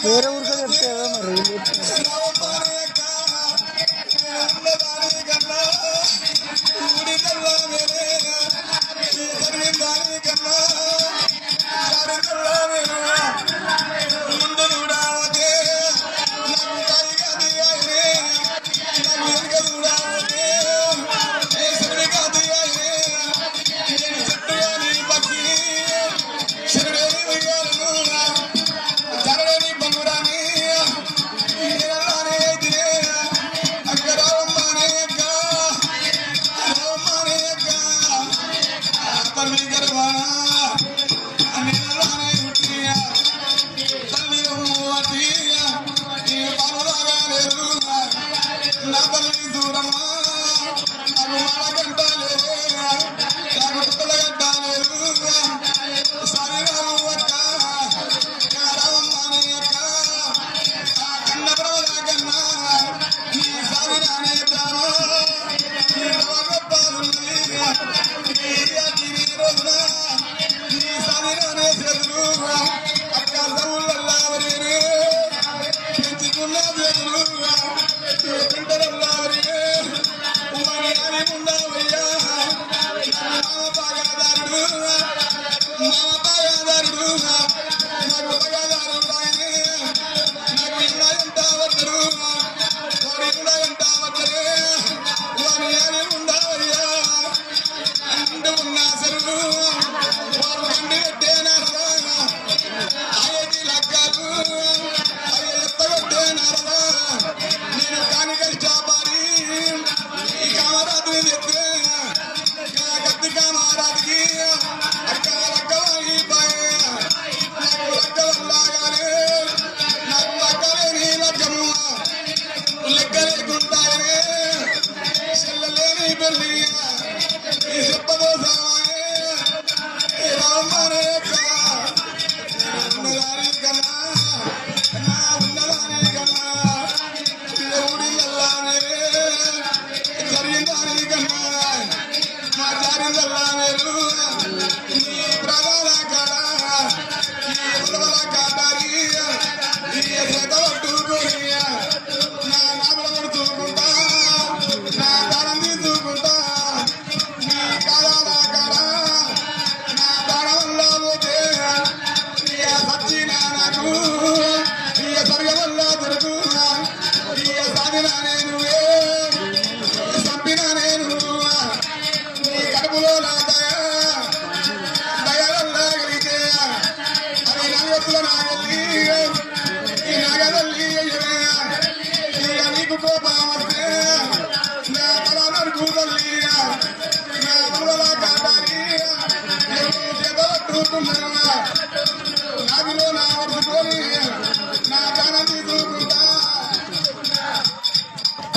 వేరే ఊరికే చెప్తే మరి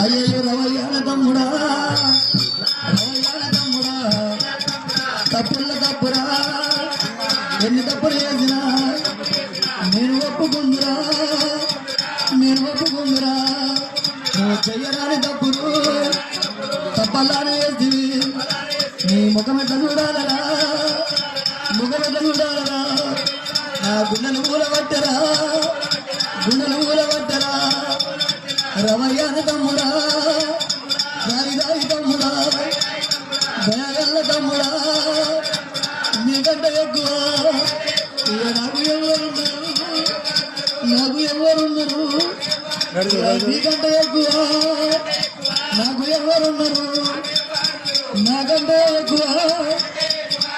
అయ్యో రవయ్యాల తమ్ముడా తప్పుల తప్పురా ఎన్ని తప్పులు చేసినా నేను ఒప్పుకుందురా నువ్వు చెయ్యరాని తప్పులు తప్పల్లానే వేసివి నీ ముఖమెట్ట చూడాలరా నా గుండెలు కూలబట్టరా రవయ్యాన తమ్ముడా దారి తమ్ముడా దయగల్ల తమ్ముడా నీకంటే ఎక్కువ నాకు ఎవరున్నారు నీకంటే ఎక్కువ నాకు ఎవరున్నారు నాకంటే ఎక్కువ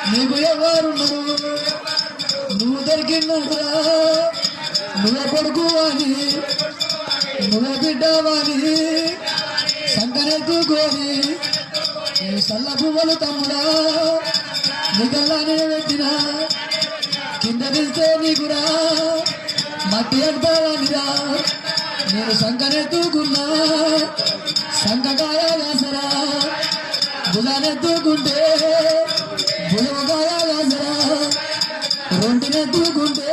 నీకు ఎవరున్నారు నువ్వు దొరికినరా నువ్వే కొడుకు అని నువ్వే బిడ్డవాని సంకనెత్తుకొని నీ సల్ల పువ్వులు తమ్ముడా నీకల్లానే పెట్టినా కింద తీస్తే నీకురా మట్టి అంటావానిరా నేను సంకనెత్తుకున్నా సంకకాయ వేసరా భుజానెత్తుకుంటే భుజకాయ వేసరా రొంటినెత్తుకుంటే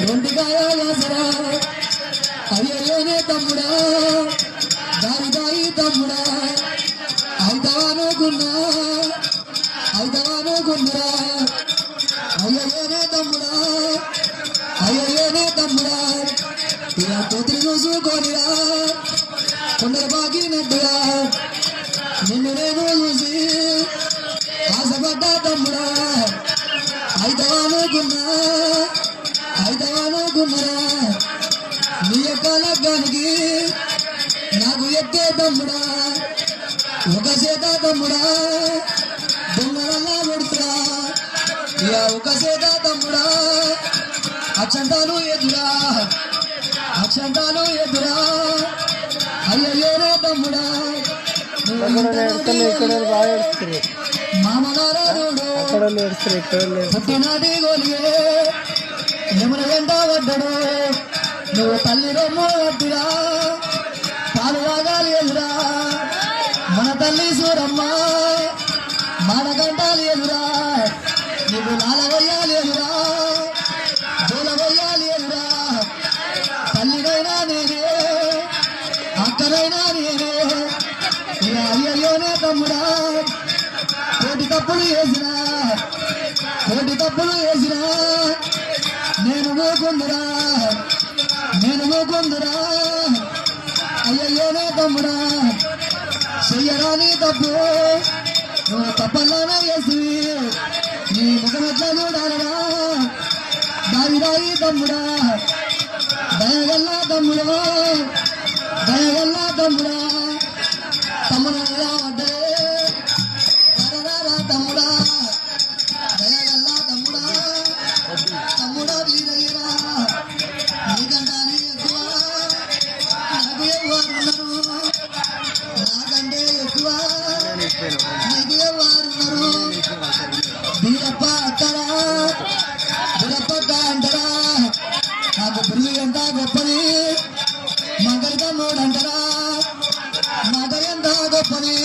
రొంటికాయ వేసరా అయ్యనే తమ్ముడా దారి తమ్ముడా ఇలా కూతురు చూసుకోనిరా కొందరు బాగినట్టుగా నిన్ను నేను చూసి ఆశపడ్డా తమ్ముడా అయితవానుకున్నారా నీ యొక్క లగ్గానికి నాకు ఎక్కే తమ్ముడా ఒక చేత తమ్ముడా దొంగలన్నా కొడుతురా ఇక ఒక చేత తమ్ముడా అక్షంతాలు ఎదురా అయ్యయ్యోనే తమ్ముడా ఇక్కడ బాగా ఏడుస్తారు, మామనారాయణుడు అక్కడ ఏడుస్తారు, ఇక్కడ పుట్టినాటి గోలిగే యమున వెంట పడ్డాడు నువ్వు తల్లి రొమ్ము వద్దురా పాలు తాగాలి ఎదురా మన తల్లి సూరమ్మ మానగంటాలి ఎదురా నువ్వు నాల వయ్యాలి ఎదురా దూల వయ్యాలి ఎదురా తల్లినైనా నేనే అక్కనైనా నేనే ఇలా అయ్యయ్యోనే తమ్ముడా కోటి తప్పులు వేసినా నేను మూకుందురా అయ్యయ్యోనే తమ్ముడా చెయ్యరాని తప్పు నువ్వు తప్పల్లానే వేసి నీ ముఖం ఎట్లా చూడాలరా దారి తమ్ముడా దయగల్లా తమ్ముడా తమ్ముడు వడ్డే తమ్ముడా దయగల్లా తమ్ముడా వీరయ్యరా నీకంటే ఎక్కువ నాకు ఎవరున్నారు నాకంటే ఎక్కువ నీకు ఎవరున్నారు వీరప్ప అంటారా నాకు బుర్రి ఎంత గొప్పది మగరి తమ్ముడు అంటారా మగ ఎంత గొప్పది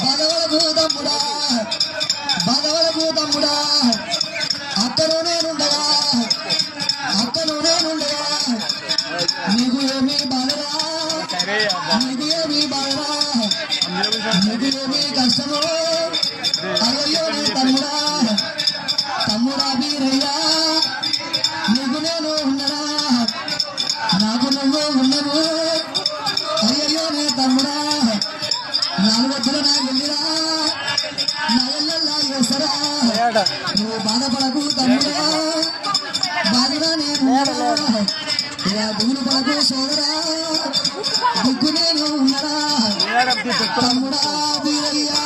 భగవలకు తమ్ముడా అక్కను నేనుండగా నీకు ఏమీ బాధరా నీకు ఏమీ కష్టమో అయ్యో నీ తమ్ముడా వీరయ్యా నీకు నేను ఉన్నరా నాకు నువ్వు ఉన్నవు అయ్యయ్యో నీ తమ్ముడా నాలుగొద్దుల నా వెళ్ళిరా నా ఎల్లల్లా చేసరా నువ్వు బాధపడకు తమ్ముడా బాధరా నేను దిగులు పడకు సోదరా దిక్కు నేను ఉన్నరా తమ్ముడా వీరయ్యా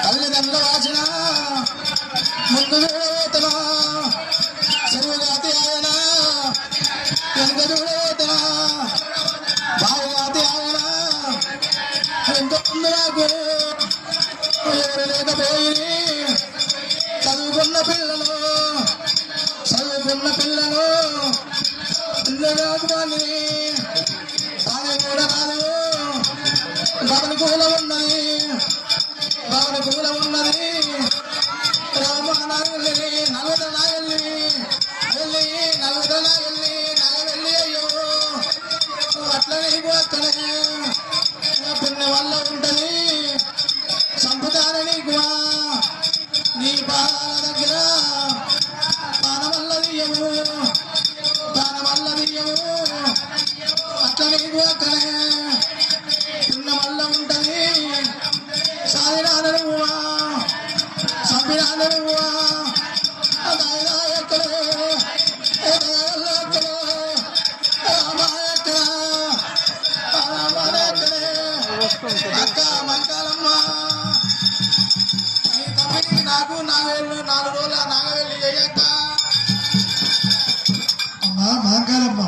తల్లిదండ్రుల వాచిన ముందు చూడబోతున్నా చెరువుగాతి ఆయన వెనుక చూడబోతున్నా బావుగాతి ఆయన ఎంతో ఉంది నాకు ఎవరు లేకపోయి చదువుకున్న పిల్లలు ఇల్లు రాకుమాని కానీ కూడా రాదు బాబుని కూల ఉన్నది రామానాగల్లి నలుగుదలాగల్లి నగవెల్లి అయ్యో అట్లనే అక్కడే పుణ్య వల్ల ఉంటది సంపుతాన నీకు నీ పాదాల దగ్గర పానవల్ల దియ్యము అట్లా నీకు అక్కడే పుణ్య వల్ల ఉంటది సాయిరాను నువ్వా సంపిరాను నువ్వా ఎక్కడే అక్క మంకాలమ్మ నాకు నాగవేళ్ళు 4 రోజుల నాగవేళ్ళు అయ్యాక అమ్మా మంకాలమ్మ